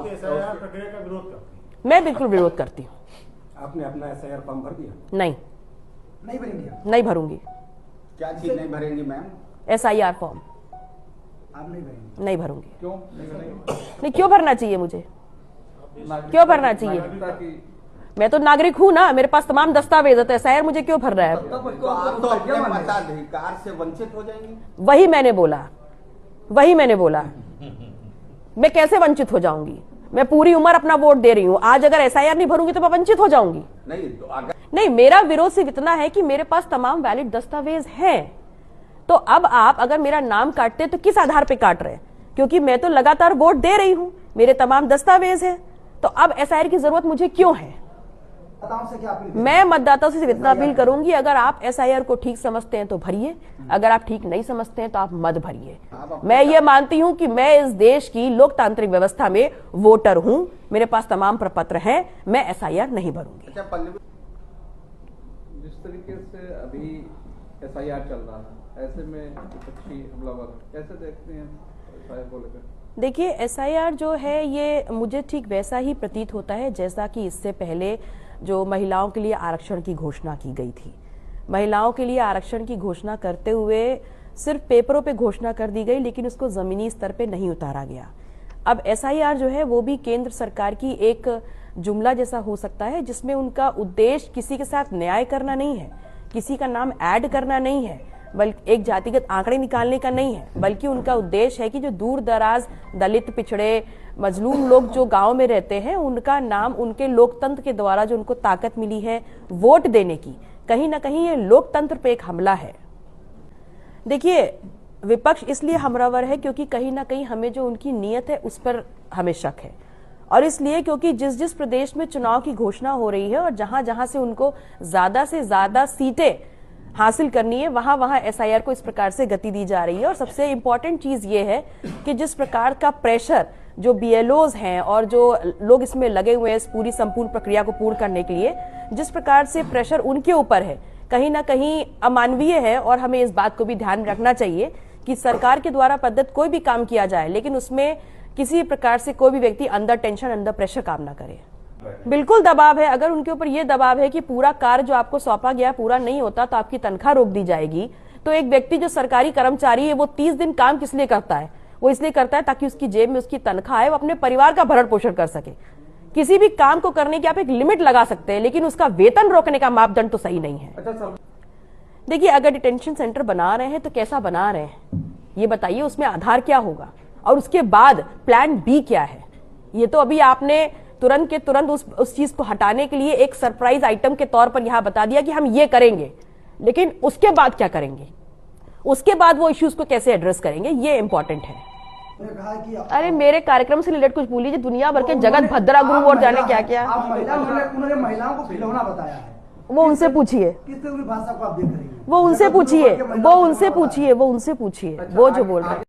SIR प्रक्रिया का विरोध करती हैं? मैं बिल्कुल विरोध करती हूँ। आपने अपना एसआईआर फॉर्म भर दिया? नहीं भरेंगे? नहीं भरूंगी। क्या चीज नहीं भरेंगी मैम? एसआईआर फॉर्म आप नहीं भरेंगे? नहीं भरूंगी। क्यों नहीं भरेंगे? नहीं, क्यों भरना चाहिए मुझे? क्यों भरना चाहिए? कि मैं तो नागरिक हूँ ना, मेरे पास तमाम दस्तावेज है, तो एसआईआर मुझे क्यों भर रहा है? तो आप तो अपने मताधिकार से वंचित हो जाएंगे। वही मैंने बोला। मैं कैसे वंचित हो जाऊंगी? मैं पूरी उम्र अपना वोट दे रही हूँ, आज अगर एसआईआर नहीं भरूंगी तो मैं वंचित हो जाऊंगी? नहीं तो अगर नहीं, मेरा विरोध सिर्फ इतना है कि मेरे पास तमाम वैलिड दस्तावेज हैं। तो अब आप अगर मेरा नाम काटते तो किस आधार पे काट रहे हैं? क्योंकि मैं तो लगातार वोट दे रही हूं, मेरे तमाम दस्तावेज हैं, तो अब एसआईआर की जरूरत मुझे क्यों है? से क्या अपील? मैं मतदाताओं से इतना अपील करूंगी, अगर आप एसआईआर को ठीक समझते हैं तो भरिए, अगर आप ठीक नहीं समझते हैं तो आप मत भरिए। मैं ये मानती हूं कि मैं इस देश की लोकतांत्रिक व्यवस्था में वोटर हूं, मेरे पास तमाम प्रपत्र हैं, मैं एसआईआर नहीं भरूंगी। जिस तरीके से अभी एसआईआर चल रहा है, ऐसे में विपक्षी हमलावर कैसे देखते हैं एसआईआर को लेकर? देखिए, एसआईआर जो है ये मुझे ठीक वैसा ही प्रतीत होता है जैसा कि इससे पहले जो महिलाओं के लिए आरक्षण की घोषणा की गई थी। महिलाओं के लिए आरक्षण की घोषणा करते हुए सिर्फ पेपरों पे घोषणा कर दी गई, लेकिन उसको जमीनी स्तर पे नहीं उतारा गया। अब एसआईआर जो है वो भी केंद्र सरकार की एक जुमला जैसा हो सकता है, जिसमें उनका उद्देश्य किसी के साथ न्याय करना नहीं है, किसी का नाम ऐड करना नहीं है, बल्कि एक जातिगत आंकड़े निकालने का नहीं है, बल्कि उनका उद्देश्य है कि जो दूर दराज दलित, पिछड़े, मजलूम लोग जो गांव में रहते हैं, उनका नाम उनके लोकतंत्र के द्वारा जो उनको ताकत मिली है वोट देने की, कहीं ना कहीं ये लोकतंत्र पे एक हमला है। देखिए, विपक्ष इसलिए हमलावर है क्योंकि कहीं ना कहीं हमें जो उनकी नीयत है उस पर हमें शक है, और इसलिए क्योंकि जिस जिस प्रदेश में चुनाव की घोषणा हो रही है और जहां जहां से उनको ज्यादा से ज्यादा सीटें हासिल करनी है, वहां वहां एसआईआर को इस प्रकार से गति दी जा रही है। और सबसे इंपॉर्टेंट चीज ये है कि जिस प्रकार का प्रेशर जो बीएलओज हैं और जो लोग इसमें लगे हुए हैं इस पूरी संपूर्ण प्रक्रिया को पूर्ण करने के लिए, जिस प्रकार से प्रेशर उनके ऊपर है, कहीं ना कहीं अमानवीय है। और हमें इस बात को भी ध्यान में रखना चाहिए कि सरकार के द्वारा पद्धत कोई भी काम किया जाए, लेकिन उसमें किसी प्रकार से कोई भी व्यक्ति अंडर टेंशन, अंडर प्रेशर काम ना करे। बिल्कुल दबाव है। अगर उनके ऊपर यह दबाव है कि पूरा कार्य जो आपको सौंपा गया पूरा नहीं होता तो आपकी तनख्वाह रोक दी जाएगी, तो एक व्यक्ति जो सरकारी कर्मचारी है वो 30 दिन काम किस लिए करता है? वो इसलिए करता है ताकि उसकी जेब में उसकी तनख्वाह है, वो अपने परिवार का भरण पोषण कर सके। किसी भी काम को करने की आप एक लिमिट लगा सकते हैं, लेकिन उसका वेतन रोकने का मापदंड तो सही नहीं है। देखिए, अगर डिटेंशन सेंटर बना रहे हैं तो कैसा बना रहे हैं ये बताइए, उसमें आधार क्या होगा और उसके बाद प्लान बी क्या है? ये तो अभी आपने तुरंत के तुरंत उस चीज को हटाने के लिए एक सरप्राइज आइटम के तौर पर यहां बता दिया कि हम ये करेंगे, लेकिन उसके बाद क्या करेंगे, उसके बाद वो इश्यूज को कैसे एड्रेस करेंगे, ये इंपॉर्टेंट है। अरे मेरे कार्यक्रम से रिलेटेड कुछ बोलिए, दुनिया भर के जगत भद्रा गुरु और जाने क्या क्या। उन्होंने महिलाओं को खिलौना बताया है, वो उनसे पूछिए, किस तरह की भाषा को आप देख रही हैं? वो उनसे पूछिए, वो जो बोल रहे हैं।